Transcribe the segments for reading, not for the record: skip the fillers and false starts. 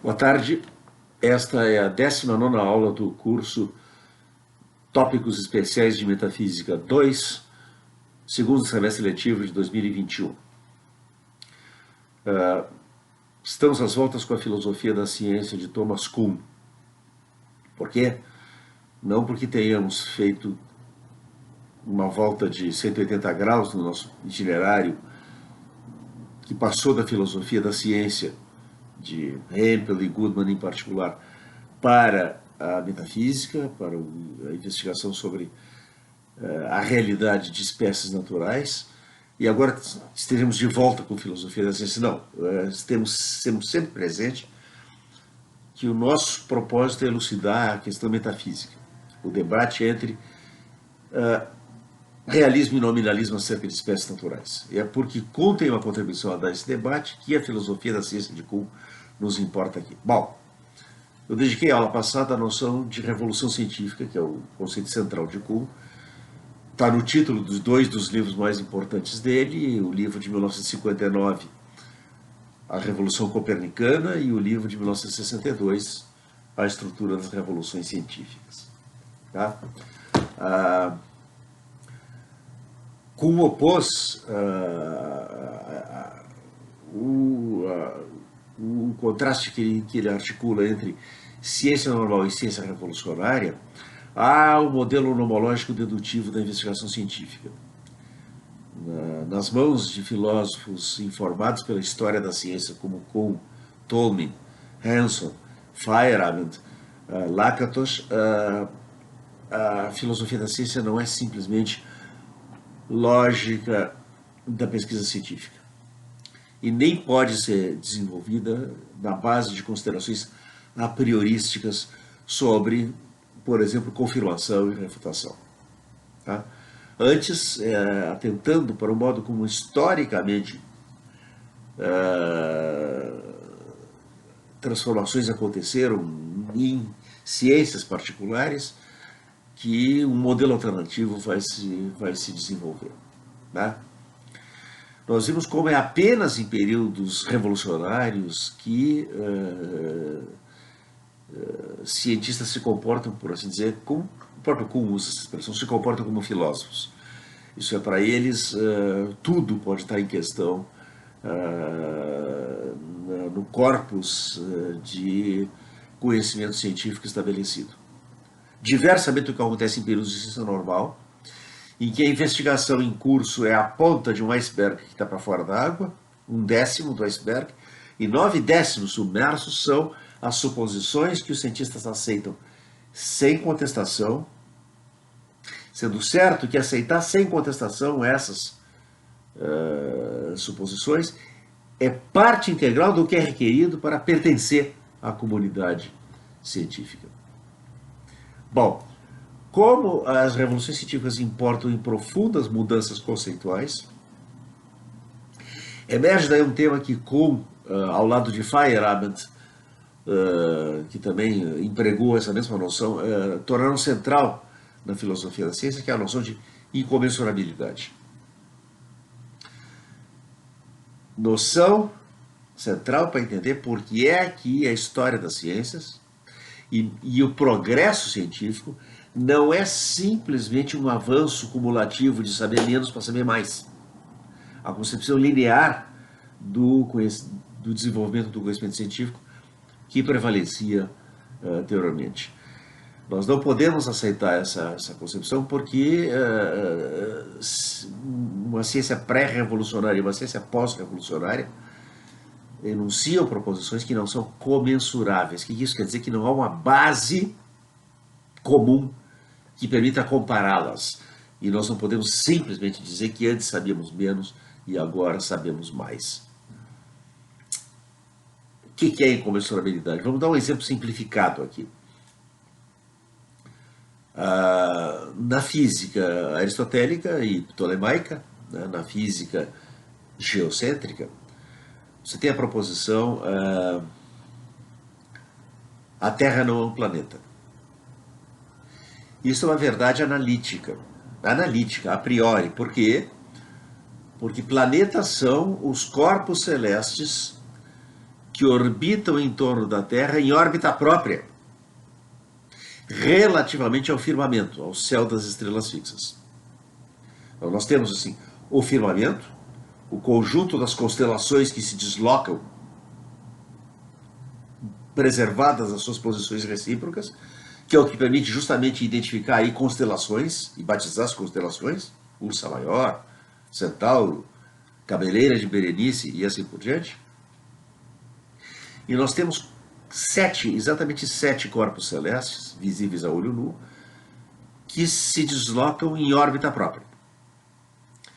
Boa tarde, esta é a 19ª aula do curso Tópicos Especiais de Metafísica 2, segundo semestre letivo de 2021. Estamos às voltas com a filosofia da ciência de Thomas Kuhn. Por quê? Não porque tenhamos feito uma volta de 180 graus no nosso itinerário, que passou da filosofia da ciência, de Hempel e Goodman em particular, para a metafísica, para a investigação sobre a realidade de espécies naturais, e agora estaremos de volta com a filosofia da ciência. Não, temos sempre presente que o nosso propósito é elucidar a questão metafísica, o debate entre realismo e nominalismo acerca de espécies naturais. E é porque Kuhn tem uma contribuição a dar esse debate que a filosofia da ciência de Kuhn nos importa aqui. Bom, eu dediquei a aula passada à noção de revolução científica, que é o conceito central de Kuhn. Está no título dos dois dos livros mais importantes dele, o livro de 1959, A Revolução Copernicana, e o livro de 1962, A Estrutura das Revoluções Científicas. Tá? Kuhn opôs o contraste que ele articula entre ciência normal e ciência revolucionária ao modelo nomológico dedutivo da investigação científica. Nas mãos de filósofos informados pela história da ciência como Kuhn, Tolmin, Hanson, Feyerabend, Lakatos, a filosofia da ciência não é simplesmente lógica da pesquisa científica e nem pode ser desenvolvida na base de considerações a priorísticas sobre, por exemplo, confirmação e refutação. Tá? Antes, atentando para o modo como historicamente transformações aconteceram em ciências particulares, que um modelo alternativo vai se desenvolver. Tá? Nós vimos como é apenas em períodos revolucionários que cientistas se comportam, por assim dizer, como o próprio Kuhn usa essa expressão, se comportam como filósofos. Isso é, para eles, tudo pode estar em questão no corpus de conhecimento científico estabelecido. Diversamente do que acontece em períodos de ciência normal, em que a investigação em curso é a ponta de um iceberg que está para fora da água, 1/10 do iceberg, e 9/10 submersos são as suposições que os cientistas aceitam sem contestação, sendo certo que aceitar sem contestação essas suposições é parte integral do que é requerido para pertencer à comunidade científica. Bom, como as revoluções científicas importam em profundas mudanças conceituais, emerge daí um tema que Kuhn, ao lado de Feyerabend, que também empregou essa mesma noção, tornaram central na filosofia da ciência, que é a noção de incomensurabilidade. Noção central para entender por que é que a história das ciências e o progresso científico não é simplesmente um avanço cumulativo de saber menos para saber mais. A concepção linear do desenvolvimento do conhecimento científico que prevalecia anteriormente. Nós não podemos aceitar essa concepção porque uma ciência pré-revolucionária e uma ciência pós-revolucionária enunciam proposições que não são comensuráveis. O que isso quer dizer? Que não há uma base comum que permita compará-las. E nós não podemos simplesmente dizer que antes sabíamos menos e agora sabemos mais. O que é incomensurabilidade? Vamos dar um exemplo simplificado aqui. Na física aristotélica e ptolemaica, né, na física geocêntrica, você tem a proposição a Terra não é um planeta. Isso é uma verdade analítica, a priori. Por quê? Porque planetas são os corpos celestes que orbitam em torno da Terra em órbita própria, relativamente ao firmamento, ao céu das estrelas fixas. Então nós temos assim o firmamento, o conjunto das constelações que se deslocam, preservadas as suas posições recíprocas, que é o que permite justamente identificar aí constelações e batizar as constelações, Ursa Maior, Centauro, Cabeleira de Berenice e assim por diante. E nós temos exatamente sete corpos celestes, visíveis a olho nu, que se deslocam em órbita própria.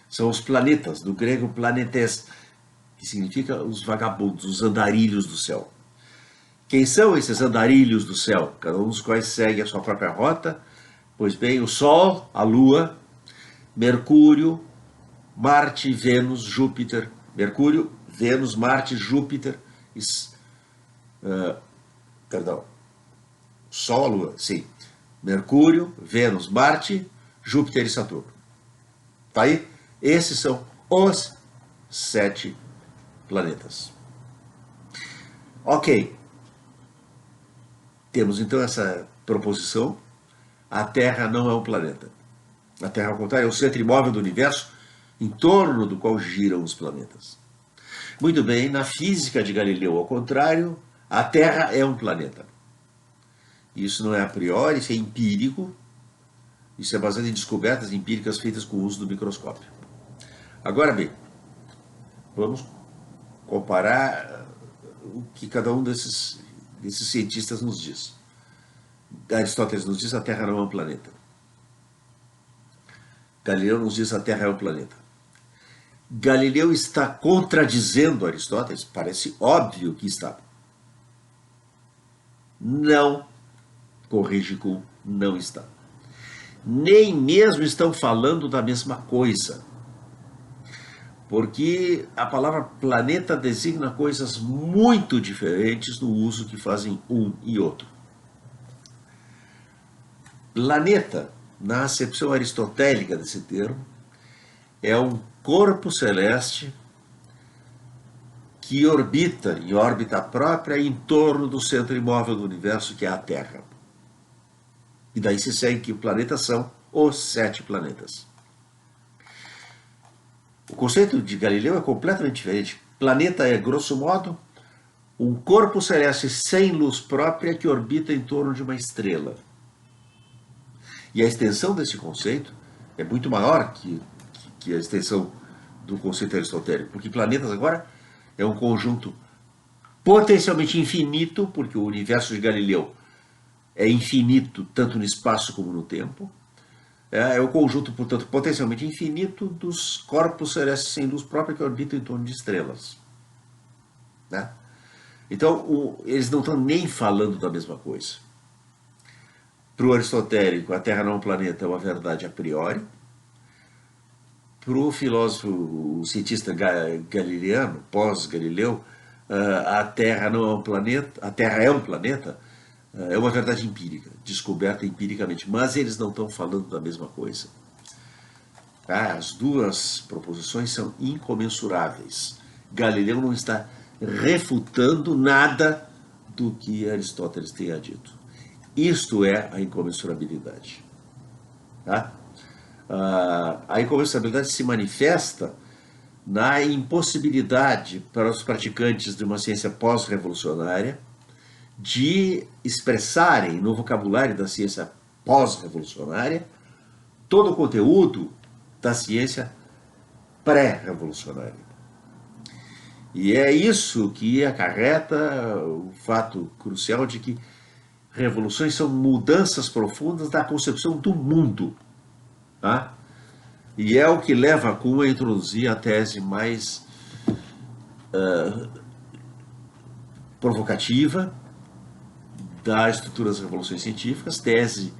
São os planetas, do grego planetes, que significa os vagabundos, os andarilhos do céu. Quem são esses andarilhos do céu? Cada um dos quais segue a sua própria rota. Pois bem, o Sol, a Lua, Mercúrio, Marte, Vênus, Júpiter. Mercúrio, Vênus, Marte, Júpiter. Sol, a Lua, sim. Mercúrio, Vênus, Marte, Júpiter e Saturno. Tá aí? Esses são os 7 planetas. Ok. Temos então essa proposição: a Terra não é um planeta. A Terra, ao contrário, é o centro imóvel do universo em torno do qual giram os planetas. Muito bem, na física de Galileu, ao contrário, a Terra é um planeta. Isso não é a priori, isso é empírico. Isso é baseado em descobertas empíricas feitas com o uso do microscópio. Agora bem, vamos comparar o que cada um desses cientistas nos diz. Aristóteles nos diz que a Terra não é um planeta. Galileu nos diz que a Terra é um planeta. Galileu está contradizendo Aristóteles? Parece óbvio que está. Não, corrige com não está. Nem mesmo estão falando da mesma coisa. Porque a palavra planeta designa coisas muito diferentes no uso que fazem um e outro. Planeta, na acepção aristotélica desse termo, é um corpo celeste que orbita em órbita própria em torno do centro imóvel do universo, que é a Terra. E daí se segue que planetas são os 7 planetas. O conceito de Galileu é completamente diferente. Planeta é, grosso modo, um corpo celeste sem luz própria que orbita em torno de uma estrela. E a extensão desse conceito é muito maior que a extensão do conceito aristotélico, porque planetas agora é um conjunto potencialmente infinito, porque o universo de Galileu é infinito tanto no espaço como no tempo. É o conjunto, portanto, potencialmente infinito dos corpos celestes sem luz própria que orbitam em torno de estrelas. Né? Então, eles não estão nem falando da mesma coisa. Para o aristotélico, a Terra não é um planeta, é uma verdade a priori. Para o filósofo, o cientista galileano, pós-Galileu, a Terra não é um planeta, a Terra é um planeta, é uma verdade empírica, descoberta empiricamente, mas eles não estão falando da mesma coisa. As duas proposições são incomensuráveis. Galileu não está refutando nada do que Aristóteles tenha dito. Isto é a incomensurabilidade. Tá? A incomensurabilidade se manifesta na impossibilidade para os praticantes de uma ciência pós-revolucionária de expressarem no vocabulário da ciência pós-revolucionária todo o conteúdo da ciência pré-revolucionária. E é isso que acarreta o fato crucial de que revoluções são mudanças profundas da concepção do mundo. Tá? E é o que leva Kuhn a introduzir a tese mais provocativa da estrutura das revoluções científicas, tese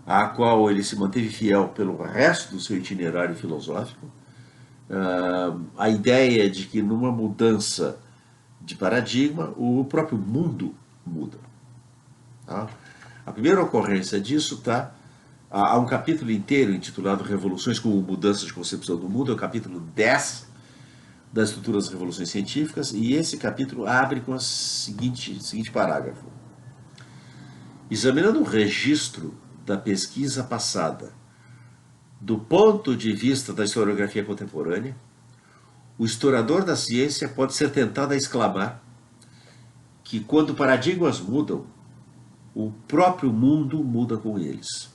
à qual ele se manteve fiel pelo resto do seu itinerário filosófico, a ideia de que numa mudança de paradigma, o próprio mundo muda. Tá? A primeira ocorrência disso está... Há um capítulo inteiro intitulado Revoluções como Mudanças de Concepção do Mundo, é o capítulo 10, das estruturas das revoluções científicas, e esse capítulo abre com o seguinte parágrafo. Examinando o registro da pesquisa passada do ponto de vista da historiografia contemporânea, o historiador da ciência pode ser tentado a exclamar que quando paradigmas mudam, o próprio mundo muda com eles.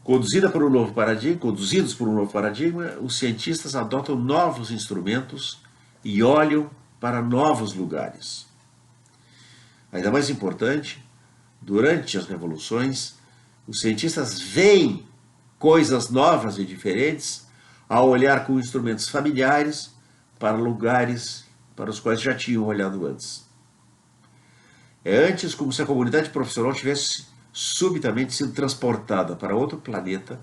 Conduzidos por um novo paradigma, os cientistas adotam novos instrumentos e olham para novos lugares. Ainda mais importante, durante as revoluções, os cientistas veem coisas novas e diferentes ao olhar com instrumentos familiares para lugares para os quais já tinham olhado antes. É antes como se a comunidade profissional tivesse subitamente sido transportada para outro planeta,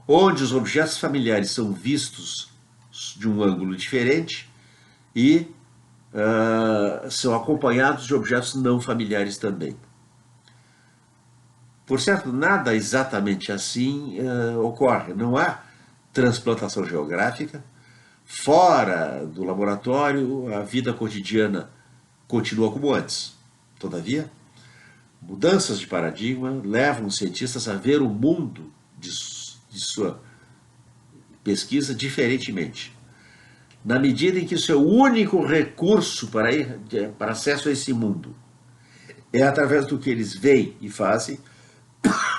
onde os objetos familiares são vistos de um ângulo diferente e são acompanhados de objetos não familiares também. Por certo, nada exatamente assim ocorre. Não há transplantação geográfica. Fora do laboratório, a vida cotidiana continua como antes. Todavia, mudanças de paradigma levam os cientistas a ver o mundo de sua pesquisa diferentemente, na medida em que o seu único recurso para acesso a esse mundo é através do que eles veem e fazem.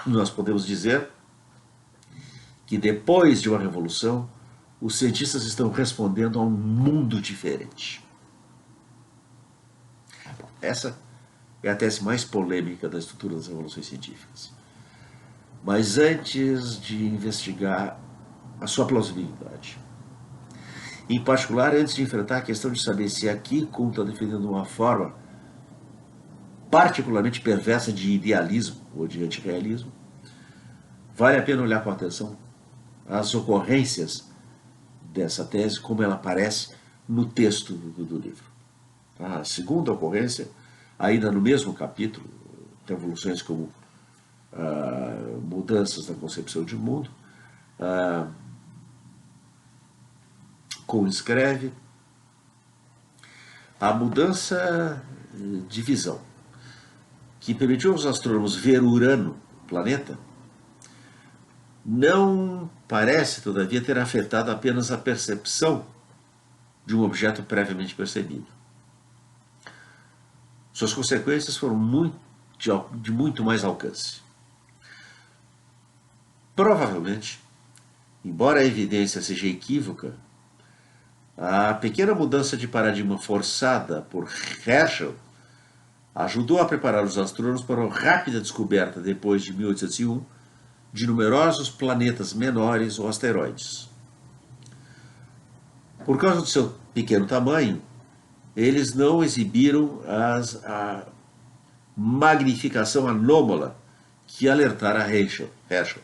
Nós podemos dizer que depois de uma revolução, os cientistas estão respondendo a um mundo diferente. Essa é a tese mais polêmica da estrutura das revoluções científicas. Mas antes de investigar a sua plausibilidade, em particular, antes de enfrentar a questão de saber se aqui Kuhn está defendendo uma forma particularmente perversa de idealismo ou de antirrealismo, vale a pena olhar com atenção as ocorrências dessa tese, como ela aparece no texto do livro. A segunda ocorrência, ainda no mesmo capítulo, revoluções como mudanças na concepção de mundo, Kuhn escreve a mudança de visão, que permitiu aos astrônomos ver Urano, planeta, não parece, todavia, ter afetado apenas a percepção de um objeto previamente percebido. Suas consequências foram de muito mais alcance. Provavelmente, embora a evidência seja equívoca, a pequena mudança de paradigma forçada por Herschel ajudou a preparar os astrônomos para a rápida descoberta, depois de 1801, de numerosos planetas menores ou asteroides. Por causa do seu pequeno tamanho, eles não exibiram a magnificação anômala que alertara Herschel.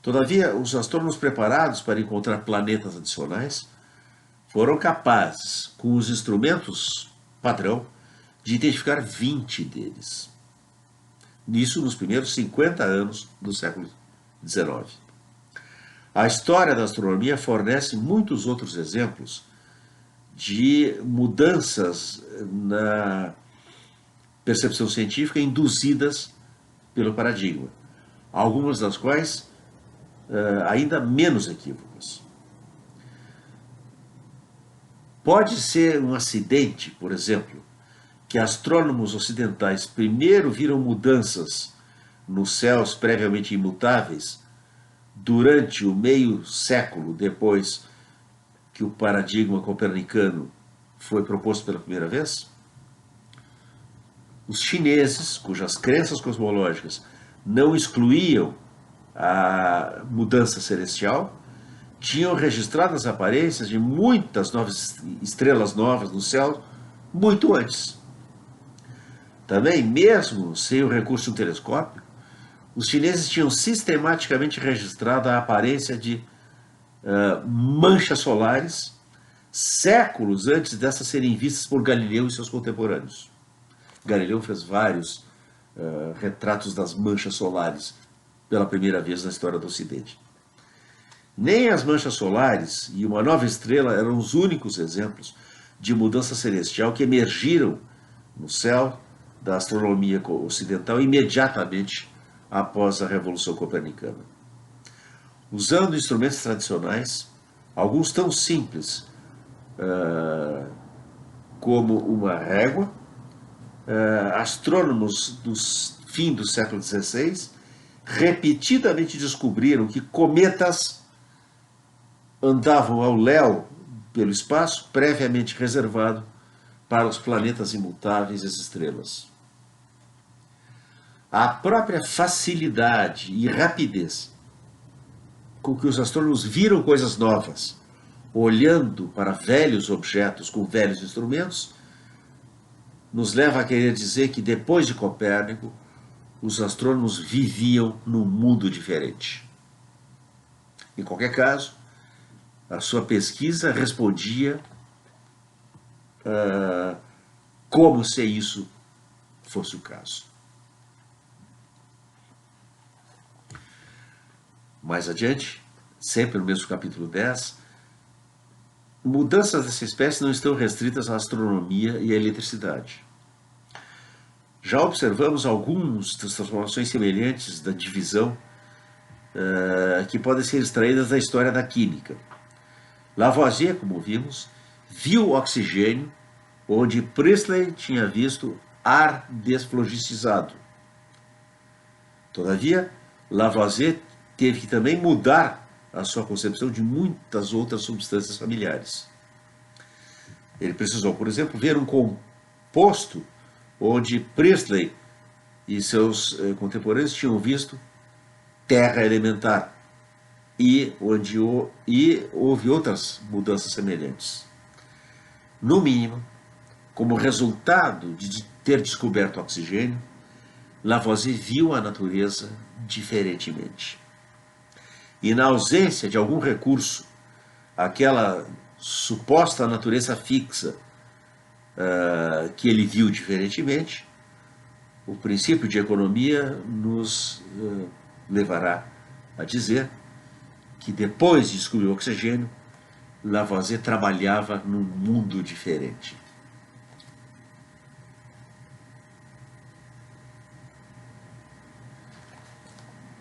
Todavia, os astrônomos preparados para encontrar planetas adicionais foram capazes, com os instrumentos padrão, de identificar 20 deles. Nisso nos primeiros 50 anos do século XIX. A história da astronomia fornece muitos outros exemplos de mudanças na percepção científica induzidas pelo paradigma, algumas das quais ainda menos equívocas. Pode ser um acidente, por exemplo, que astrônomos ocidentais primeiro viram mudanças nos céus previamente imutáveis durante o meio século depois que o paradigma copernicano foi proposto pela primeira vez? Os chineses, cujas crenças cosmológicas não excluíam a mudança celestial, tinham registrado as aparências de muitas estrelas novas no céu muito antes. Também, mesmo sem o recurso de um telescópio, os chineses tinham sistematicamente registrado a aparência de manchas solares séculos antes dessas serem vistas por Galileu e seus contemporâneos. Galileu fez vários retratos das manchas solares pela primeira vez na história do Ocidente. Nem as manchas solares e uma nova estrela eram os únicos exemplos de mudança celestial que emergiram no céu da astronomia ocidental imediatamente após a Revolução Copernicana. Usando instrumentos tradicionais, alguns tão simples como uma régua, astrônomos do fim do século XVI repetidamente descobriram que cometas andavam ao léu pelo espaço previamente reservado para os planetas imutáveis e as estrelas. A própria facilidade e rapidez com que os astrônomos viram coisas novas, olhando para velhos objetos com velhos instrumentos, nos leva a querer dizer que depois de Copérnico, os astrônomos viviam num mundo diferente. Em qualquer caso, a sua pesquisa respondia como se isso fosse o caso. Mais adiante, sempre no mesmo capítulo 10, mudanças dessa espécie não estão restritas à astronomia e à eletricidade. Já observamos algumas das transformações semelhantes da divisão que podem ser extraídas da história da química. Lavoisier, como vimos, viu oxigênio onde Priestley tinha visto ar desflogistizado. Todavia, Lavoisier teve que também mudar a sua concepção de muitas outras substâncias familiares. Ele precisou, por exemplo, ver um composto onde Priestley e seus contemporâneos tinham visto terra elementar e houve outras mudanças semelhantes. No mínimo, como resultado de ter descoberto o oxigênio, Lavoisier viu a natureza diferentemente. E na ausência de algum recurso, aquela suposta natureza fixa que ele viu diferentemente, o princípio de economia nos levará a dizer que depois de descobrir o oxigênio, Lavoisier trabalhava num mundo diferente.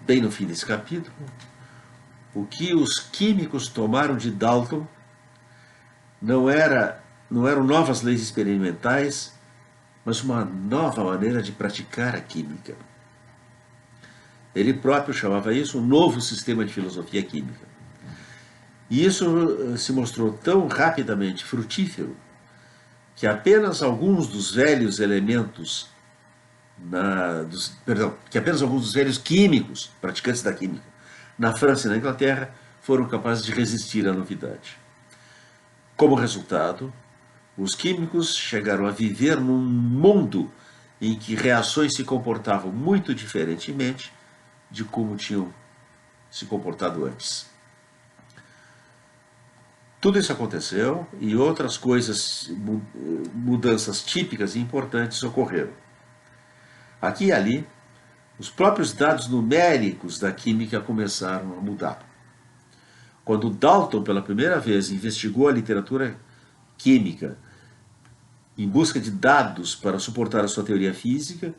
Bem no fim desse capítulo, o que os químicos tomaram de Dalton não eram novas leis experimentais, mas uma nova maneira de praticar a química. Ele próprio chamava isso um novo sistema de filosofia química. E isso se mostrou tão rapidamente frutífero que apenas alguns dos velhos elementos, que apenas alguns dos velhos químicos, praticantes da química, na França e na Inglaterra, foram capazes de resistir à novidade. Como resultado, os químicos chegaram a viver num mundo em que reações se comportavam muito diferentemente de como tinham se comportado antes. Tudo isso aconteceu e outras coisas, mudanças típicas e importantes ocorreram. Aqui e ali, os próprios dados numéricos da química começaram a mudar. Quando Dalton, pela primeira vez, investigou a literatura química em busca de dados para suportar a sua teoria física,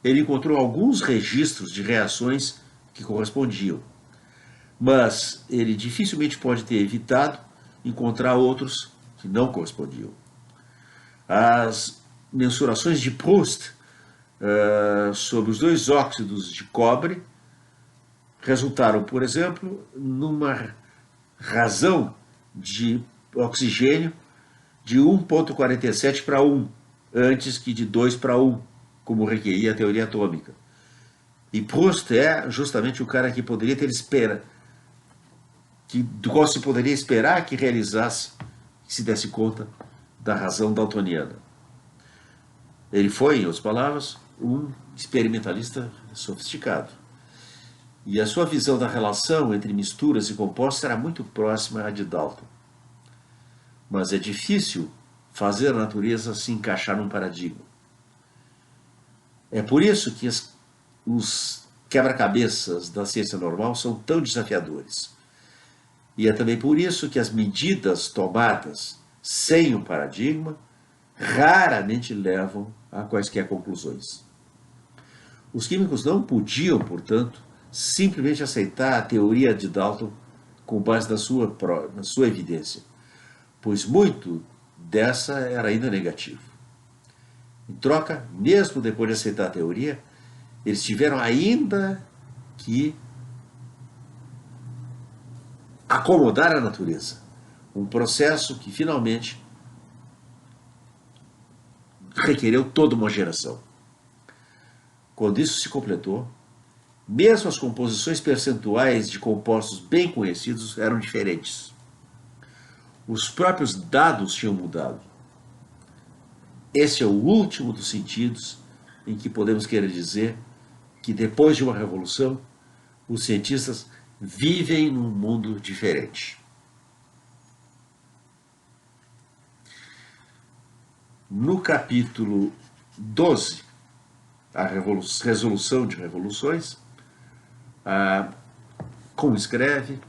ele encontrou alguns registros de reações que correspondiam. Mas ele dificilmente pode ter evitado encontrar outros que não correspondiam. As mensurações de Proust sobre os dois óxidos de cobre resultaram, por exemplo, numa razão de oxigênio de 1,47 para 1, antes que de 2 para 1, como requeria a teoria atômica. E Proust é justamente o cara que poderia ter do qual se poderia esperar que realizasse, que se desse conta da razão daltoniana. Ele foi, em outras palavras, um experimentalista sofisticado. E a sua visão da relação entre misturas e compostos era muito próxima à de Dalton. Mas é difícil fazer a natureza se encaixar num paradigma. É por isso que os quebra-cabeças da ciência normal são tão desafiadores. E é também por isso que as medidas tomadas sem um paradigma raramente levam a quaisquer conclusões. Os químicos não podiam, portanto, simplesmente aceitar a teoria de Dalton com base na sua evidência, pois muito dessa era ainda negativo. Em troca, mesmo depois de aceitar a teoria, eles tiveram ainda que acomodar a natureza. Um processo que finalmente requereu toda uma geração. Quando isso se completou, mesmo as composições percentuais de compostos bem conhecidos eram diferentes. Os próprios dados tinham mudado. Esse é o último dos sentidos em que podemos querer dizer que depois de uma revolução, os cientistas vivem num mundo diferente. No capítulo 12, a resolução de revoluções, como escreve,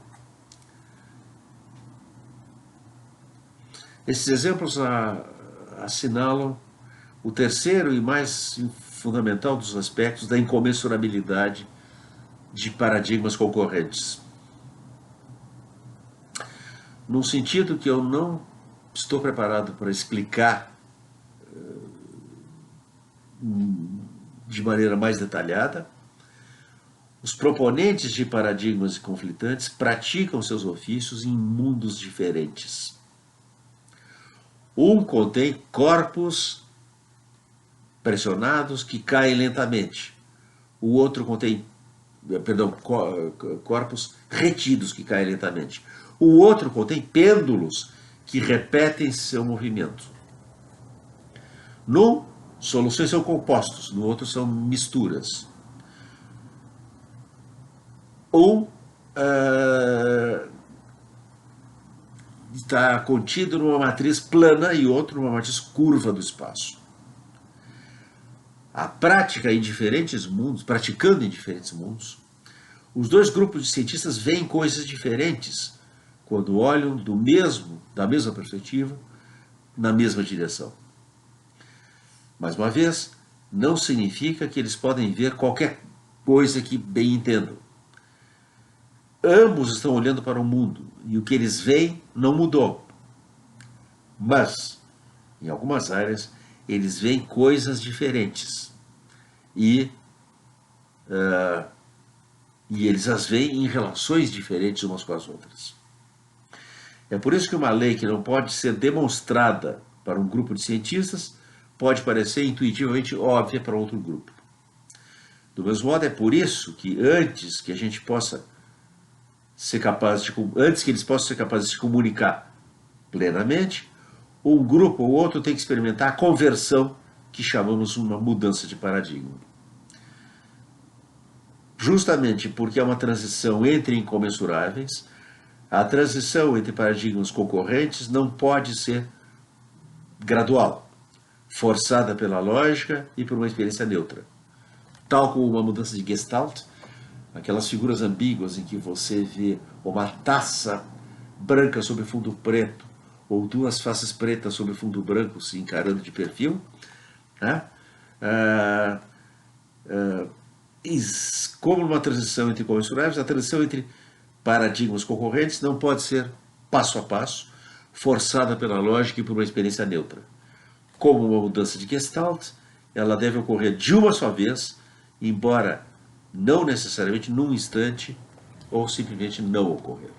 esses exemplos assinalam o terceiro e mais fundamental dos aspectos da incomensurabilidade de paradigmas concorrentes. Num sentido que eu não estou preparado para explicar de maneira mais detalhada, os proponentes de paradigmas conflitantes praticam seus ofícios em mundos diferentes. Um contém corpos pressionados que caem lentamente. O outro contém, corpos retidos que caem lentamente. O outro contém pêndulos que repetem seu movimento. Num, soluções são compostos, no outro são misturas. Um está contido numa matriz plana e outro numa matriz curva do espaço. A prática em diferentes mundos, praticando em diferentes mundos, os dois grupos de cientistas veem coisas diferentes quando olham da mesma perspectiva, na mesma direção. Mais uma vez, não significa que eles podem ver qualquer coisa que bem entendam. Ambos estão olhando para o mundo e o que eles veem não mudou. Mas, em algumas áreas, eles veem coisas diferentes. E eles as veem em relações diferentes umas com as outras. É por isso que uma lei que não pode ser demonstrada para um grupo de cientistas pode parecer intuitivamente óbvia para outro grupo. Do mesmo modo, é por isso que antes que eles possam ser capazes de se comunicar plenamente, um grupo ou outro tem que experimentar a conversão que chamamos uma mudança de paradigma. Justamente porque é uma transição entre incomensuráveis, a transição entre paradigmas concorrentes não pode ser gradual, forçada pela lógica e por uma experiência neutra. Tal como uma mudança de Gestalt, aquelas figuras ambíguas em que você vê uma taça branca sobre fundo preto, ou duas faces pretas sobre fundo branco se encarando de perfil, né? Como numa transição entre incomensuráveis, a transição entre paradigmas concorrentes não pode ser passo a passo, forçada pela lógica e por uma experiência neutra. Como uma mudança de Gestalt, ela deve ocorrer de uma só vez, embora não necessariamente num instante ou simplesmente não ocorrer.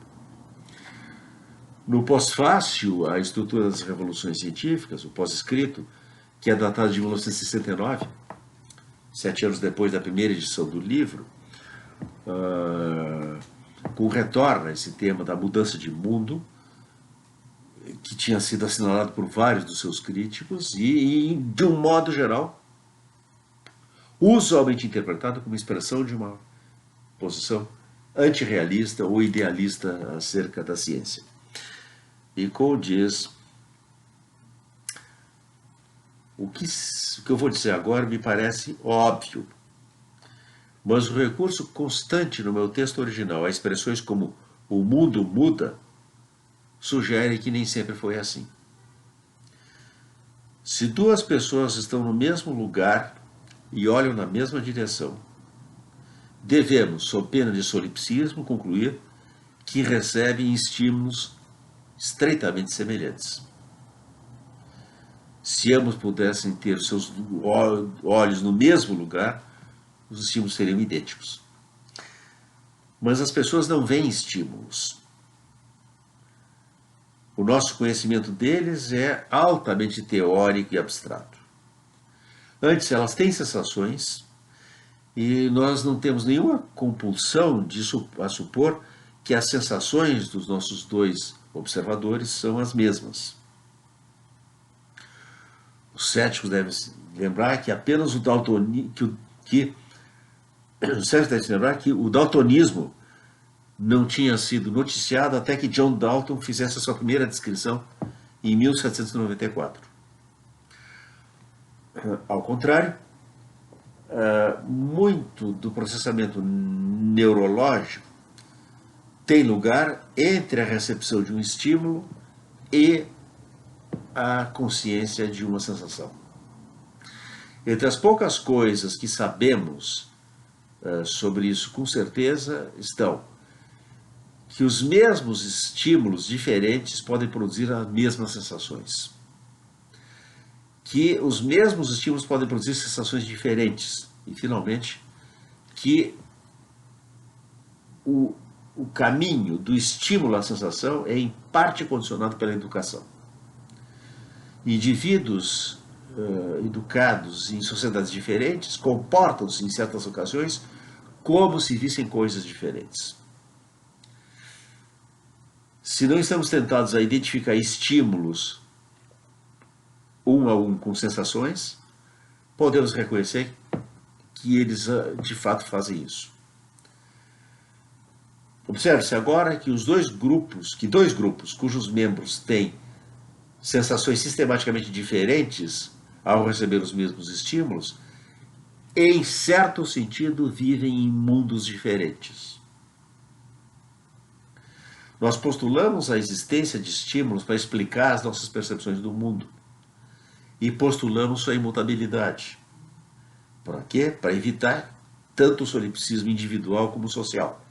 No pós-fácil, a estrutura das revoluções científicas, o pós-escrito, que é datado de 1969, 7 anos depois da primeira edição do livro, retorna esse tema da mudança de mundo, que tinha sido assinalado por vários dos seus críticos e de um modo geral, usualmente interpretado como expressão de uma posição antirrealista ou idealista acerca da ciência. E como diz, o que eu vou dizer agora me parece óbvio, mas o recurso constante no meu texto original a expressões como o mundo muda, sugere que nem sempre foi assim. Se duas pessoas estão no mesmo lugar e olham na mesma direção, devemos, sob pena de solipsismo, concluir que recebem estímulos estreitamente semelhantes. Se ambos pudessem ter seus olhos no mesmo lugar, os estímulos seriam idênticos. Mas as pessoas não veem estímulos. O nosso conhecimento deles é altamente teórico e abstrato. Antes, elas têm sensações e nós não temos nenhuma compulsão a supor que as sensações dos nossos dois observadores são as mesmas. Os céticos devem lembrar que apenas o daltonismo não tinha sido noticiado até que John Dalton fizesse a sua primeira descrição em 1794. Ao contrário, muito do processamento neurológico tem lugar entre a recepção de um estímulo e a consciência de uma sensação. Entre as poucas coisas que sabemos sobre isso com certeza estão que os mesmos estímulos diferentes podem produzir as mesmas sensações. Que os mesmos estímulos podem produzir sensações diferentes. E, finalmente, que o caminho do estímulo à sensação é, em parte, condicionado pela educação. Indivíduos educados em sociedades diferentes comportam-se, em certas ocasiões, como se vissem coisas diferentes. Se não estamos tentados a identificar estímulos um a um com sensações, podemos reconhecer que eles de fato fazem isso. Observe-se agora que dois grupos cujos membros têm sensações sistematicamente diferentes ao receber os mesmos estímulos, em certo sentido vivem em mundos diferentes. Nós postulamos a existência de estímulos para explicar as nossas percepções do mundo e postulamos sua imutabilidade. Para quê? Para evitar tanto o solipsismo individual como social.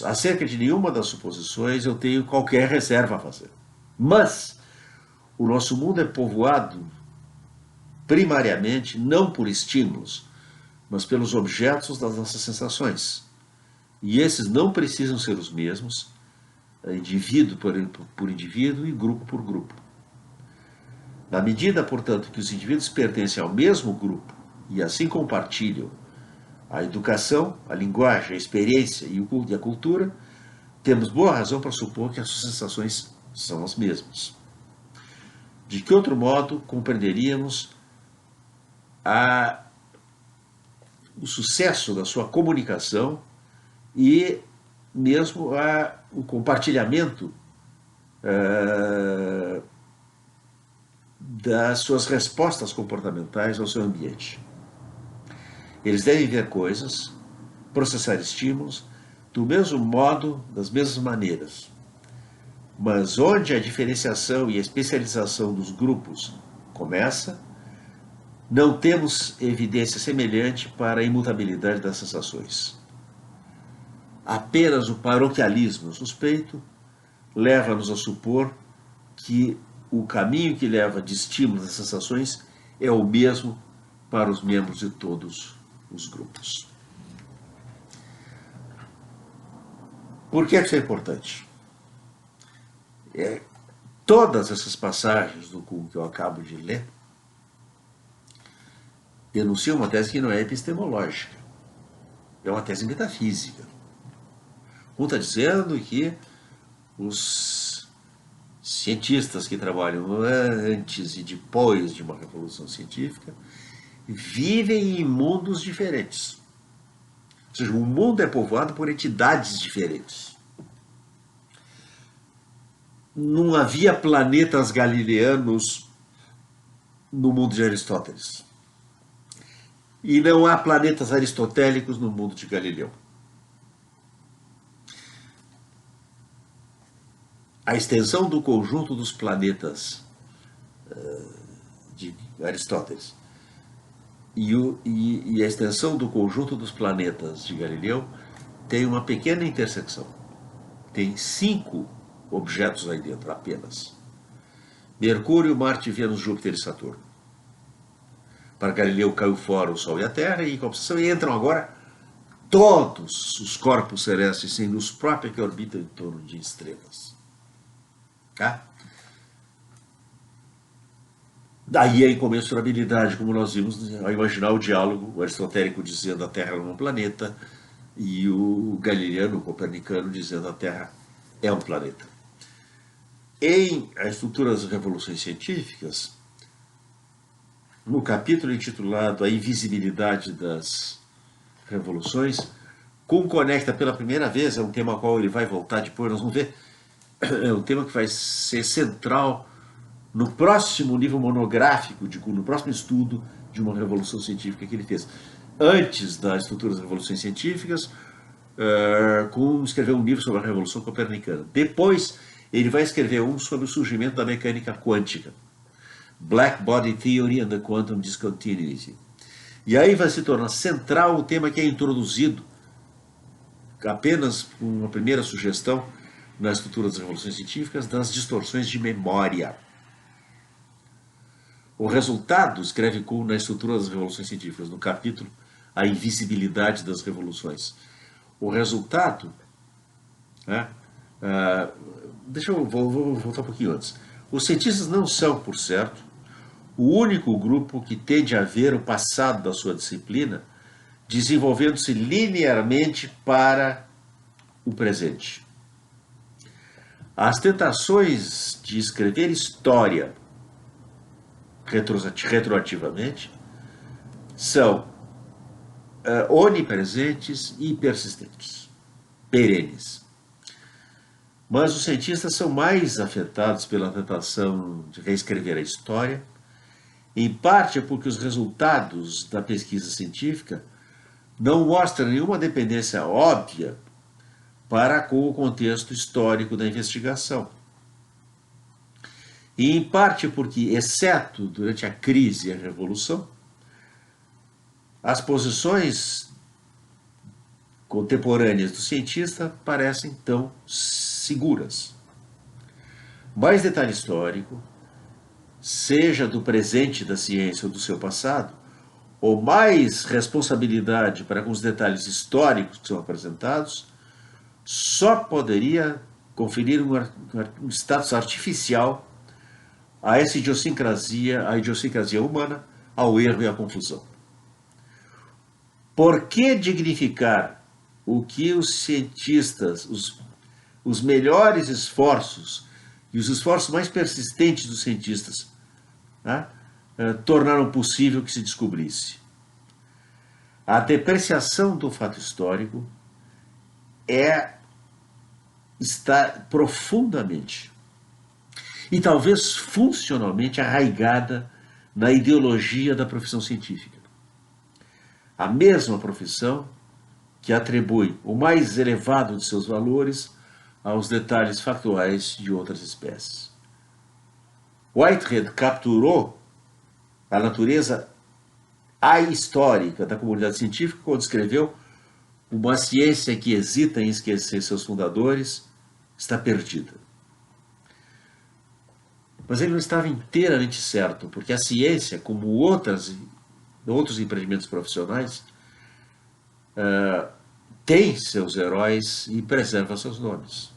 Acerca de nenhuma das suposições eu tenho qualquer reserva a fazer. Mas o nosso mundo é povoado primariamente não por estímulos, mas pelos objetos das nossas sensações. E esses não precisam ser os mesmos, indivíduo por indivíduo e grupo por grupo. Na medida, portanto, que os indivíduos pertencem ao mesmo grupo e assim compartilham a educação, a linguagem, a experiência e a cultura, temos boa razão para supor que as suas sensações são as mesmas. De que outro modo compreenderíamos o sucesso da sua comunicação e mesmo o compartilhamento das suas respostas comportamentais ao seu ambiente. Eles devem ver coisas, processar estímulos, do mesmo modo, das mesmas maneiras. Mas onde a diferenciação e a especialização dos grupos começa, não temos evidência semelhante para a imutabilidade das sensações. Apenas o paroquialismo suspeito leva-nos a supor que o caminho que leva de estímulos às sensações é o mesmo para os membros de todos os grupos. Por que isso é importante? Todas essas passagens do Kuhn que eu acabo de ler denunciam uma tese que não é epistemológica, é uma tese metafísica. Kuhn está dizendo que os cientistas que trabalham antes e depois de uma revolução científica vivem em mundos diferentes. Ou seja, o mundo é povoado por entidades diferentes. Não havia planetas galileanos no mundo de Aristóteles. E não há planetas aristotélicos no mundo de Galileu. a extensão do conjunto dos planetas de Aristóteles e a extensão do conjunto dos planetas de Galileu tem uma pequena intersecção. Tem 5 objetos aí dentro apenas: Mercúrio, Marte, Vênus, Júpiter e Saturno. Para Galileu caiu fora o Sol e a Terra, e em compensação entram agora todos os corpos celestes sem luz própria que orbitam em torno de estrelas. Tá? Daí a incomensurabilidade, como nós vimos ao imaginar o diálogo, o aristotélico dizendo a Terra é um planeta e o galileano, o copernicano, dizendo a Terra é um planeta. Em A Estrutura das Revoluções Científicas, no capítulo intitulado A Invisibilidade das Revoluções, Kuhn conecta pela primeira vez, é um tema ao qual ele vai voltar depois, nós vamos ver, é um tema que vai ser central no próximo livro monográfico de Kuhn, no próximo estudo de uma revolução científica que ele fez. Antes da Estrutura das Revoluções Científicas, Kuhn escreveu um livro sobre a Revolução Copernicana. Depois, ele vai escrever um sobre o surgimento da mecânica quântica, Black Body Theory and the Quantum Discontinuity. E aí vai se tornar central o tema que é introduzido apenas com uma primeira sugestão na Estrutura das Revoluções Científicas, das distorções de memória. O resultado, escreve Kuhn na Estrutura das Revoluções Científicas, no capítulo A Invisibilidade das Revoluções. O resultado, né, deixa eu vou voltar um pouquinho antes. Os cientistas não são, por certo, o único grupo que tende a ver o passado da sua disciplina desenvolvendo-se linearmente para o presente. As tentações de escrever história retroativamente são onipresentes e persistentes, perenes. Mas os cientistas são mais afetados pela tentação de reescrever a história, em parte porque os resultados da pesquisa científica não mostram nenhuma dependência óbvia para com o contexto histórico da investigação. E em parte porque, exceto durante a crise e a revolução, as posições contemporâneas do cientista parecem tão seguras. Mais detalhe histórico, seja do presente da ciência ou do seu passado, ou mais responsabilidade para com os detalhes históricos que são apresentados, só poderia conferir um status artificial a essa idiosincrasia, a idiosincrasia humana, ao erro e à confusão. Por que dignificar o que os cientistas, os melhores esforços e os esforços mais persistentes dos cientistas, né, tornaram possível que se descobrisse? A depreciação do fato histórico está profundamente e talvez funcionalmente arraigada na ideologia da profissão científica. A mesma profissão que atribui o mais elevado de seus valores aos detalhes factuais de outras espécies. Whitehead capturou a natureza ahistórica da comunidade científica quando escreveu: uma ciência que hesita em esquecer seus fundadores está perdida. Mas ele não estava inteiramente certo, porque a ciência, como outros empreendimentos profissionais, tem seus heróis e preserva seus nomes.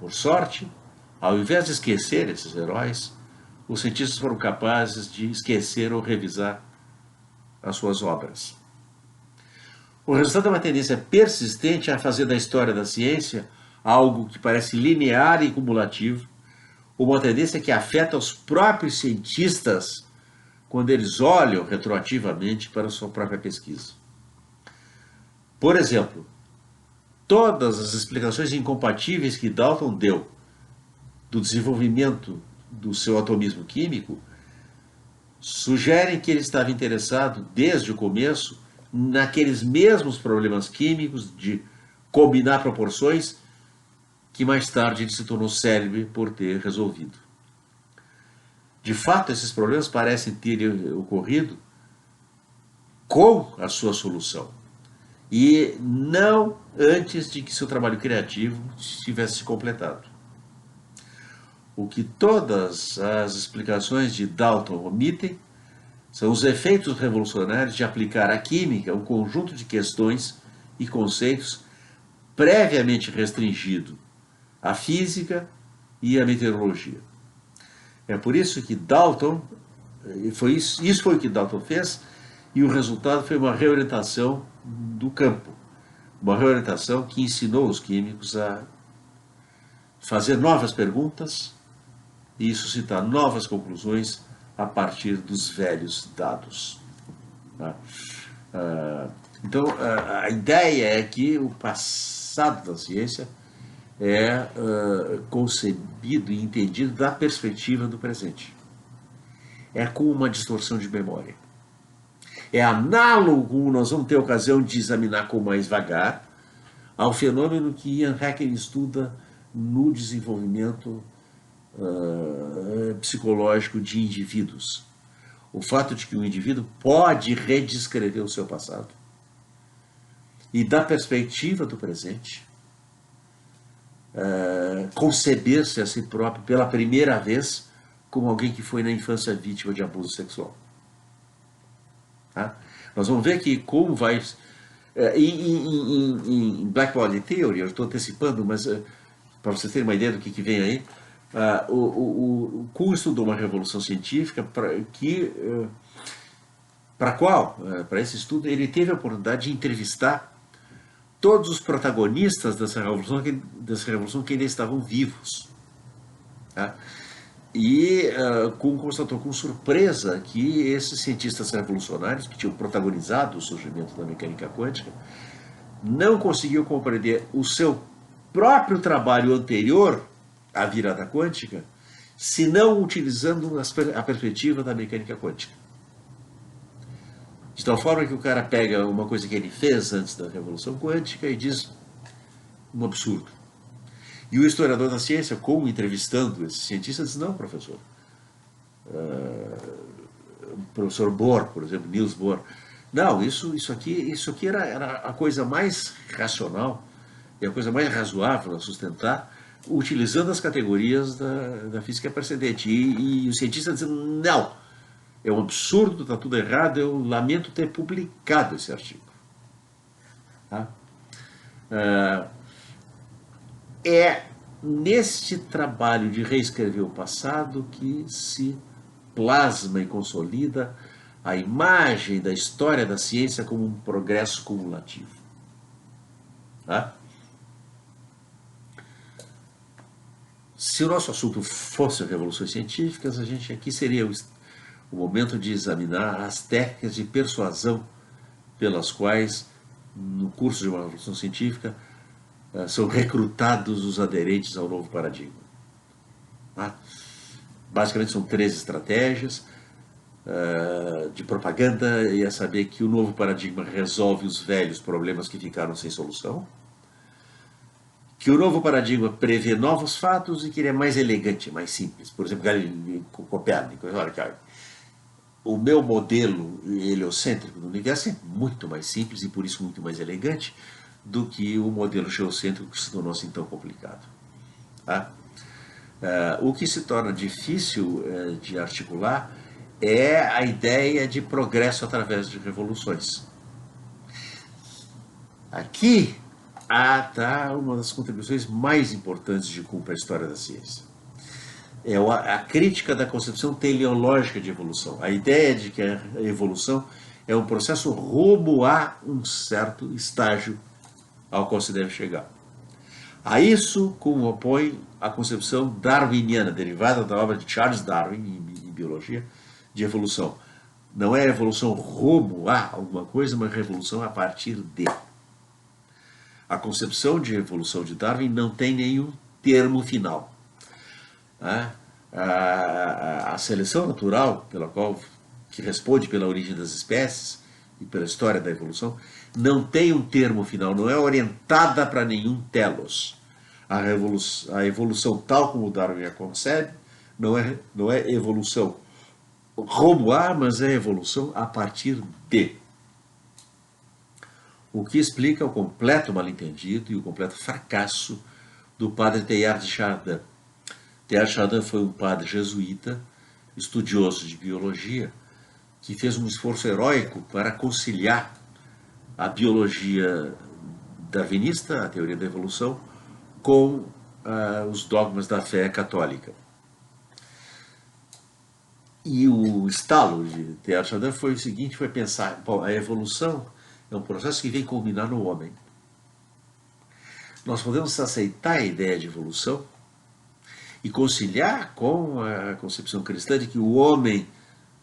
Por sorte, ao invés de esquecer esses heróis, os cientistas foram capazes de esquecer ou revisar as suas obras. O resultado é uma tendência persistente a fazer da história da ciência algo que parece linear e cumulativo, uma tendência que afeta os próprios cientistas quando eles olham retroativamente para a sua própria pesquisa. Por exemplo, todas as explicações incompatíveis que Dalton deu do desenvolvimento do seu atomismo químico sugerem que ele estava interessado, desde o começo, naqueles mesmos problemas químicos de combinar proporções que mais tarde ele se tornou célebre por ter resolvido. De fato, esses problemas parecem ter ocorrido com a sua solução e não antes de que seu trabalho criativo tivesse se completado. O que todas as explicações de Dalton omitem são os efeitos revolucionários de aplicar à química um conjunto de questões e conceitos previamente restringido à física e à meteorologia. É por isso que Dalton, isso foi o que Dalton fez, e o resultado foi uma reorientação do campo, uma reorientação que ensinou os químicos a fazer novas perguntas e suscitar novas conclusões a partir dos velhos dados. Então, a ideia é que o passado da ciência é concebido e entendido da perspectiva do presente. É com uma distorção de memória. É análogo, nós vamos ter ocasião de examinar com mais vagar, ao fenômeno que Ian Hacking estuda no desenvolvimento psicológico de indivíduos. O fato de que o indivíduo pode redescrever o seu passado e, da perspectiva do presente, conceber-se a si próprio pela primeira vez como alguém que foi na infância vítima de abuso sexual. Tá? Nós vamos ver que como vai... em Black Body Theory, eu estou antecipando, mas para vocês terem uma ideia do que vem aí, o Kuhn estudou uma revolução científica para esse estudo, ele teve a oportunidade de entrevistar todos os protagonistas dessa revolução que ainda estavam vivos. Tá? E Kuhn constatou com surpresa que esses cientistas revolucionários, que tinham protagonizado o surgimento da mecânica quântica, não conseguiam compreender o seu próprio trabalho anterior à virada quântica, senão utilizando a perspectiva da mecânica quântica. De tal forma que o cara pega uma coisa que ele fez antes da revolução quântica e diz um absurdo. E o historiador da ciência, como entrevistando esse cientista, diz: não, professor. O professor Bohr, por exemplo, Niels Bohr, não, isso aqui era a coisa mais racional e a coisa mais razoável a sustentar, utilizando as categorias da física precedente. E o cientista dizendo: não, é um absurdo, está tudo errado, eu lamento ter publicado esse artigo. Tá? É neste trabalho de reescrever o passado que se plasma e consolida a imagem da história da ciência como um progresso cumulativo. Tá? Se o nosso assunto fosse revoluções científicas, a gente aqui seria o momento de examinar as técnicas de persuasão pelas quais, no curso de uma revolução científica, são recrutados os aderentes ao novo paradigma. Tá? Basicamente são 3 estratégias de propaganda, e é saber que o novo paradigma resolve os velhos problemas que ficaram sem solução, que o novo paradigma prevê novos fatos e que ele é mais elegante, mais simples. Por exemplo, Copérnico, olha, cara, o meu modelo heliocêntrico do universo é muito mais simples e por isso muito mais elegante do que o modelo geocêntrico que se tornou assim tão complicado. Tá? O que se torna difícil de articular é a ideia de progresso através de revoluções. Aqui está uma das contribuições mais importantes de Kuhn para a história da ciência. É a crítica da concepção teleológica de evolução. A ideia de que a evolução é um processo rumo a um certo estágio ao qual se deve chegar. A isso, Kuhn opõe a concepção darwiniana, derivada da obra de Charles Darwin, em biologia, de evolução. Não é evolução rumo a alguma coisa, mas revolução a partir de. A concepção de evolução de Darwin não tem nenhum termo final. A seleção natural, que responde pela origem das espécies e pela história da evolução, não tem um termo final, não é orientada para nenhum telos. A evolução tal como Darwin a concebe não é evolução rumo a, mas é evolução a partir de. O que explica o completo mal-entendido e o completo fracasso do padre Teilhard de Chardin. Teilhard de Chardin foi um padre jesuíta, estudioso de biologia, que fez um esforço heróico para conciliar a biologia darwinista, a teoria da evolução, com os dogmas da fé católica. E o estalo de Teilhard de Chardin foi o seguinte, foi pensar, bom, a evolução é um processo que vem culminar no homem. Nós podemos aceitar a ideia de evolução e conciliar com a concepção cristã de que o homem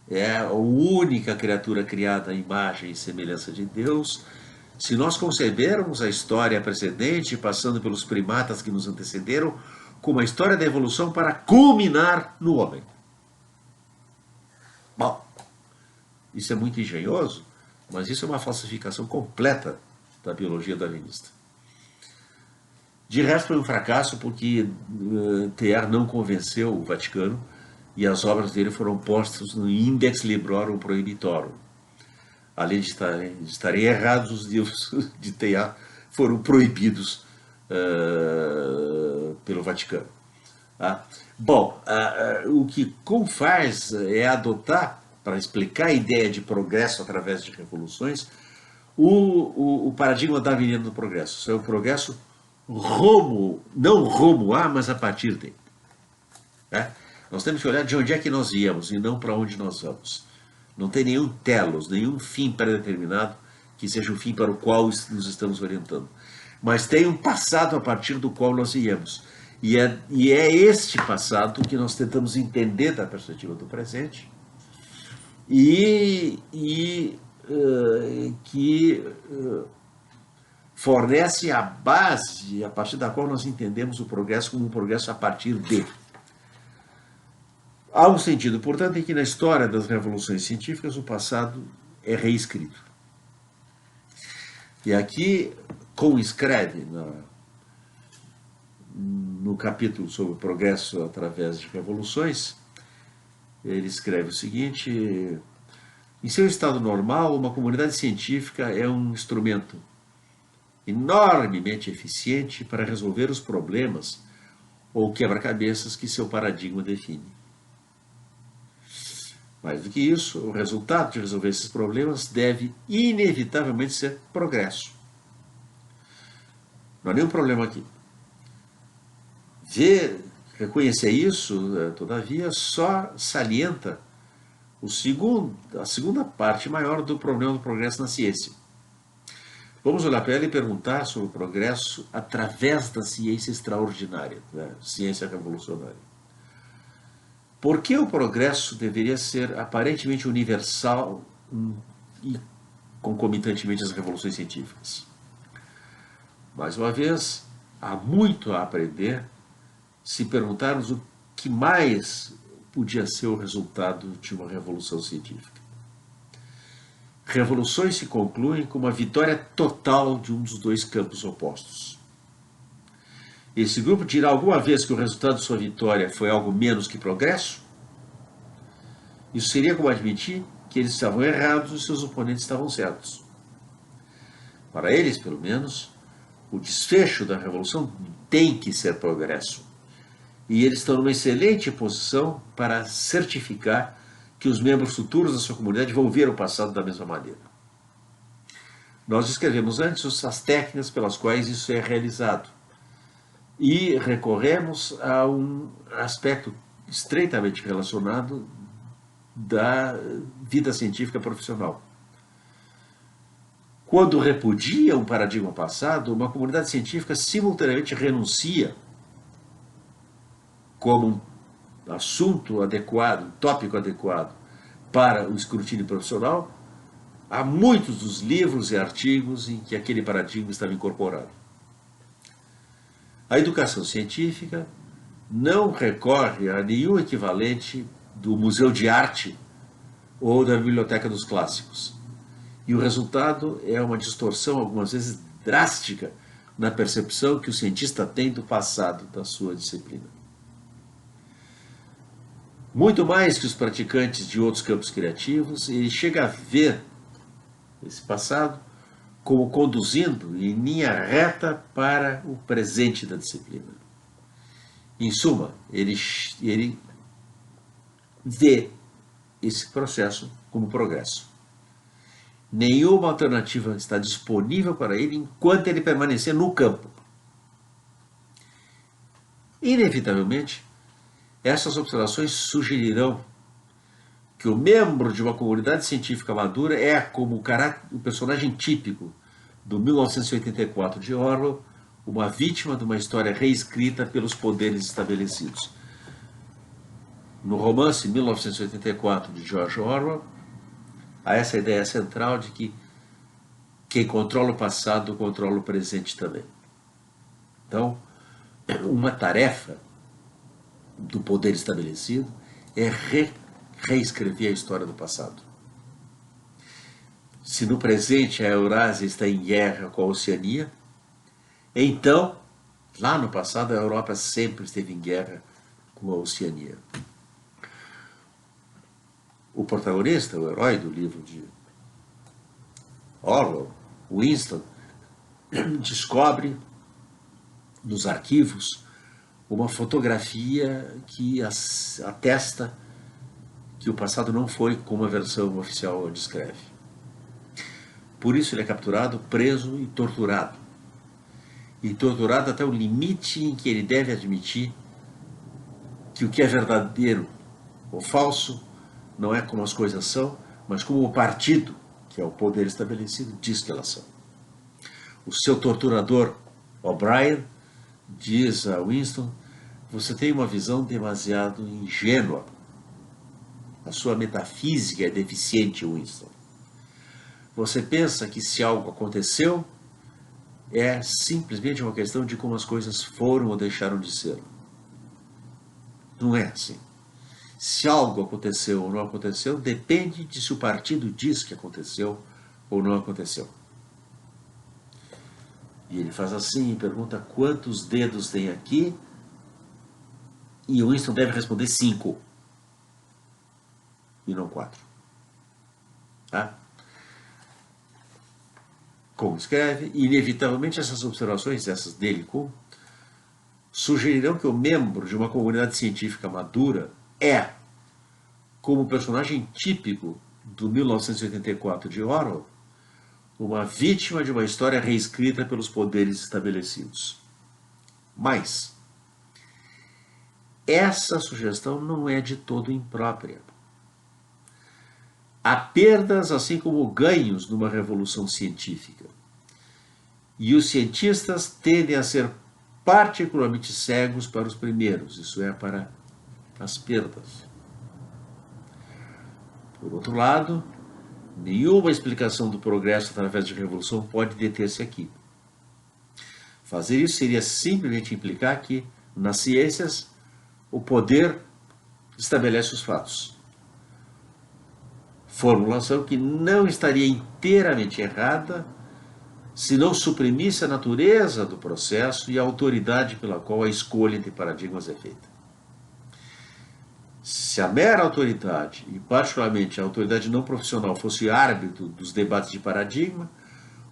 é a única criatura criada à imagem e semelhança de Deus. Se nós concebermos a história precedente, passando pelos primatas que nos antecederam, como a história da evolução para culminar no homem. Bom, isso é muito engenhoso, mas isso é uma falsificação completa da biologia darwinista. De resto, foi um fracasso porque Teilhard não convenceu o Vaticano e as obras dele foram postas no Index Librorum Prohibitorum. Além de estarem errados, os livros de Teilhard foram proibidos pelo Vaticano. Tá? Bom, o que Kuhn faz é adotar, para explicar a ideia de progresso através de revoluções, o paradigma darwiniano do progresso. Isso é o progresso não rumo a, mas a partir de. Né? Nós temos que olhar de onde é que nós viemos e não para onde nós vamos. Não tem nenhum telos, nenhum fim pré-determinado que seja o fim para o qual nos estamos orientando. Mas tem um passado a partir do qual nós viemos. E é este passado que nós tentamos entender da perspectiva do presente que fornece a base a partir da qual nós entendemos o progresso como um progresso a partir de. Há um sentido, portanto, em que na história das revoluções científicas o passado é reescrito. E aqui, Kuhn escreve no capítulo sobre o progresso através de revoluções, ele escreve o seguinte: em seu estado normal, uma comunidade científica é um instrumento enormemente eficiente para resolver os problemas ou quebra-cabeças que seu paradigma define. Mais do que isso, o resultado de resolver esses problemas deve inevitavelmente ser progresso. Não há nenhum problema aqui. Reconhecer isso, todavia, só salienta a segunda parte maior do problema do progresso na ciência. Vamos olhar para ela e perguntar sobre o progresso através da ciência extraordinária, da ciência revolucionária. Por que o progresso deveria ser aparentemente universal e concomitantemente às revoluções científicas? Mais uma vez, há muito a aprender se perguntarmos o que mais podia ser o resultado de uma revolução científica. Revoluções se concluem com uma vitória total de um dos dois campos opostos. Esse grupo dirá alguma vez que o resultado de sua vitória foi algo menos que progresso? Isso seria como admitir que eles estavam errados e seus oponentes estavam certos. Para eles, pelo menos, o desfecho da revolução tem que ser progresso. E eles estão numa excelente posição para certificar que os membros futuros da sua comunidade vão ver o passado da mesma maneira. Nós descrevemos antes as técnicas pelas quais isso é realizado. E recorremos a um aspecto estreitamente relacionado da vida científica profissional. Quando repudia um paradigma passado, uma comunidade científica simultaneamente renuncia como um assunto adequado, um tópico adequado para o escrutínio profissional a muitos dos livros e artigos em que aquele paradigma estava incorporado. A educação científica não recorre a nenhum equivalente do Museu de Arte ou da Biblioteca dos Clássicos. E o resultado é uma distorção, algumas vezes drástica, na percepção que o cientista tem do passado da sua disciplina. Muito mais que os praticantes de outros campos criativos, ele chega a ver esse passado como conduzindo em linha reta para o presente da disciplina. Em suma, ele vê esse processo como progresso. Nenhuma alternativa está disponível para ele enquanto ele permanecer no campo. Inevitavelmente, essas observações sugerirão que o membro de uma comunidade científica madura é, como o personagem típico do 1984 de Orwell, uma vítima de uma história reescrita pelos poderes estabelecidos. No romance 1984 de George Orwell, há essa ideia central de que quem controla o passado controla o presente também. Então, uma tarefa do poder estabelecido é reescrever a história do passado. Se no presente a Eurásia está em guerra com a Oceania, então, lá no passado, a Europa sempre esteve em guerra com a Oceania. O protagonista, o herói do livro de Orwell, Winston, descobre nos arquivos uma fotografia que atesta que o passado não foi como a versão oficial descreve. Por isso ele é capturado, preso e torturado. E torturado até o limite em que ele deve admitir que o que é verdadeiro ou falso não é como as coisas são, mas como o partido, que é o poder estabelecido, diz que elas são. O seu torturador, O'Brien, diz a Winston: você tem uma visão demasiado ingênua. A sua metafísica é deficiente, Winston. Você pensa que se algo aconteceu, é simplesmente uma questão de como as coisas foram ou deixaram de ser. Não é assim. Se algo aconteceu ou não aconteceu, depende de se o partido diz que aconteceu ou não aconteceu. E ele faz assim e pergunta quantos dedos tem aqui, e o Winston deve responder 5 e não 4. Tá? Como escreve, inevitavelmente essas observações, essas dele, sugerirão que o membro de uma comunidade científica madura é, como personagem típico do 1984 de Orwell, uma vítima de uma história reescrita pelos poderes estabelecidos. Mas essa sugestão não é de todo imprópria. Há perdas, assim como ganhos, numa revolução científica. E os cientistas tendem a ser particularmente cegos para os primeiros, isso é, para as perdas. Por outro lado, nenhuma explicação do progresso através de revolução pode deter-se aqui. Fazer isso seria simplesmente implicar que, nas ciências, o poder estabelece os fatos. Formulação que não estaria inteiramente errada se não suprimisse a natureza do processo e a autoridade pela qual a escolha entre paradigmas é feita. Se a mera autoridade, e particularmente a autoridade não profissional, fosse árbitro dos debates de paradigma,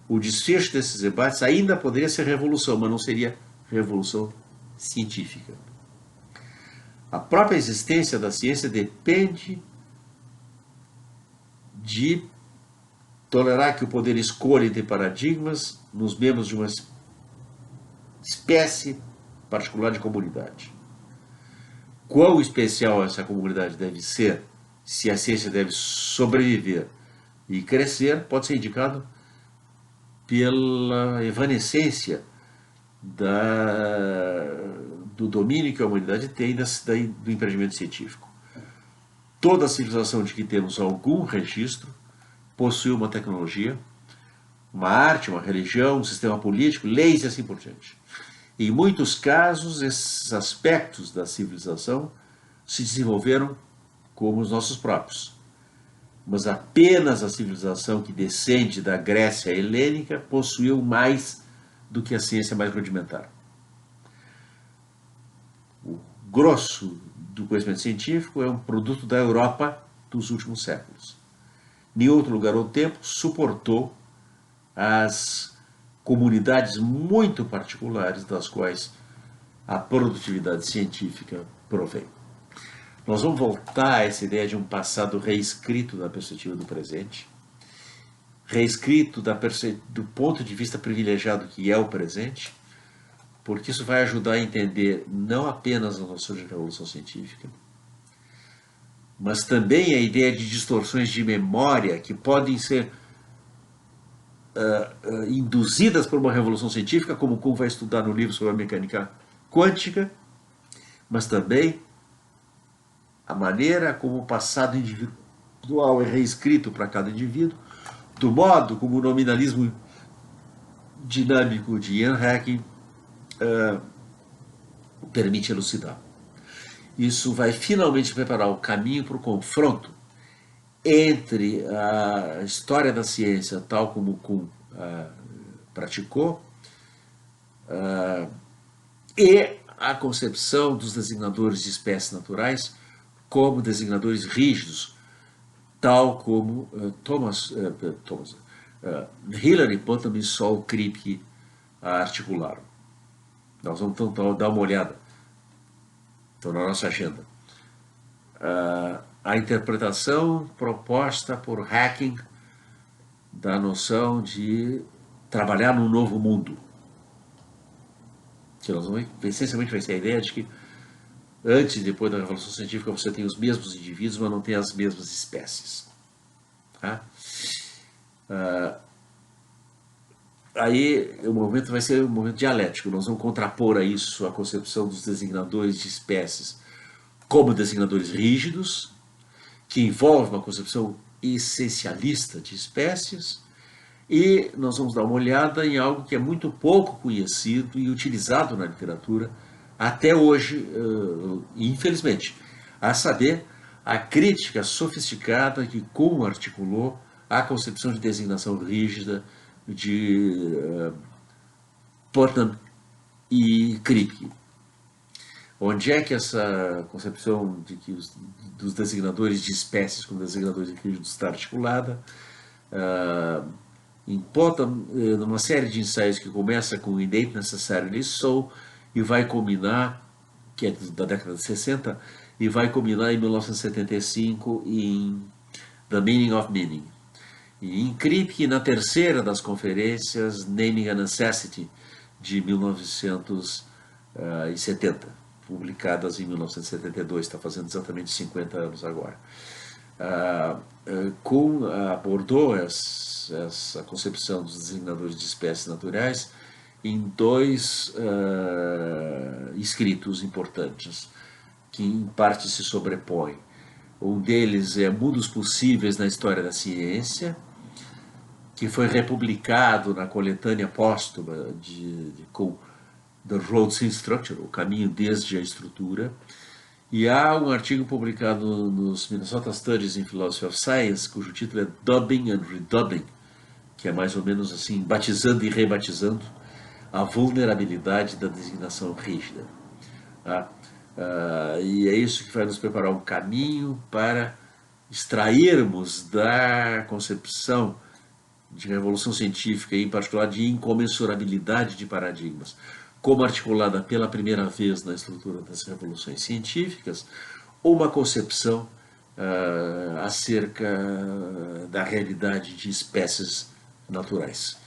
o desfecho desses debates ainda poderia ser revolução, mas não seria revolução científica. A própria existência da ciência depende de tolerar que o poder escolha entre paradigmas nos membros de uma espécie particular de comunidade. Quão especial essa comunidade deve ser, se a ciência deve sobreviver e crescer, pode ser indicado pela evanescência do domínio que a humanidade tem do empreendimento científico. Toda a civilização de que temos algum registro possui uma tecnologia, uma arte, uma religião, um sistema político, leis e assim por diante. Em muitos casos, esses aspectos da civilização se desenvolveram como os nossos próprios. Mas apenas a civilização que descende da Grécia helênica possuiu mais do que a ciência mais rudimentar. O grosso do conhecimento científico é um produto da Europa dos últimos séculos. Nenhum outro lugar ou tempo suportou as comunidades muito particulares das quais a produtividade científica provém. Nós vamos voltar a essa ideia de um passado reescrito da perspectiva do presente, reescrito do ponto de vista privilegiado que é o presente, porque isso vai ajudar a entender não apenas a noção de revolução científica, mas também a ideia de distorções de memória que podem ser induzidas por uma revolução científica, como Kuhn vai estudar no livro sobre a mecânica quântica, mas também a maneira como o passado individual é reescrito para cada indivíduo, do modo como o nominalismo dinâmico de Ian Hacking permite elucidar. Isso vai finalmente preparar o caminho para o confronto entre a história da ciência, tal como Kuhn praticou, e a concepção dos designadores de espécies naturais como designadores rígidos, tal como Hillary Putnam e Saul Kripke articularam. Nós vamos então dar uma olhada na nossa agenda. A interpretação proposta por Hacking da noção de trabalhar num novo mundo. Que nós vamos, essencialmente vai ser a ideia de que antes e depois da Revolução Científica você tem os mesmos indivíduos, mas não tem as mesmas espécies. Tá? Aí o movimento vai ser um movimento dialético. Nós vamos contrapor a isso a concepção dos designadores de espécies como designadores rígidos, que envolve uma concepção essencialista de espécies, e nós vamos dar uma olhada em algo que é muito pouco conhecido e utilizado na literatura até hoje, infelizmente, a saber, a crítica sofisticada que Kuhn articulou à concepção de designação rígida de Putnam e Kripke. Onde é que essa concepção de que dos designadores de espécies como designadores rígidos está articulada? Em Putnam, numa série de ensaios que começa com It Ain't Necessarily So e vai culminar, que é da década de 60, e vai culminar em 1975 em The Meaning of Meaning. E em Kripke, na terceira das conferências, Naming a Necessity, de 1970, publicadas em 1972, está fazendo exatamente 50 anos agora. Kuhn abordou essa concepção dos designadores de espécies naturais em dois escritos importantes, que em parte se sobrepõem. Um deles é Mundos Possíveis na História da Ciência, que foi republicado na coletânea póstuma de Kuhn, The Road to Structure, o caminho desde a estrutura. E há um artigo publicado nos Minnesota Studies in Philosophy of Science, cujo título é Dubbing and Redubbing, que é mais ou menos assim, batizando e rebatizando a vulnerabilidade da designação rígida. E é isso que vai nos preparar um caminho para extrairmos da concepção de revolução científica, e em particular de incomensurabilidade de paradigmas, como articulada pela primeira vez na estrutura das revoluções científicas, uma concepção acerca da realidade de espécies naturais.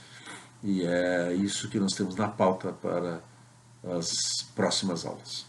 E é isso que nós temos na pauta para as próximas aulas.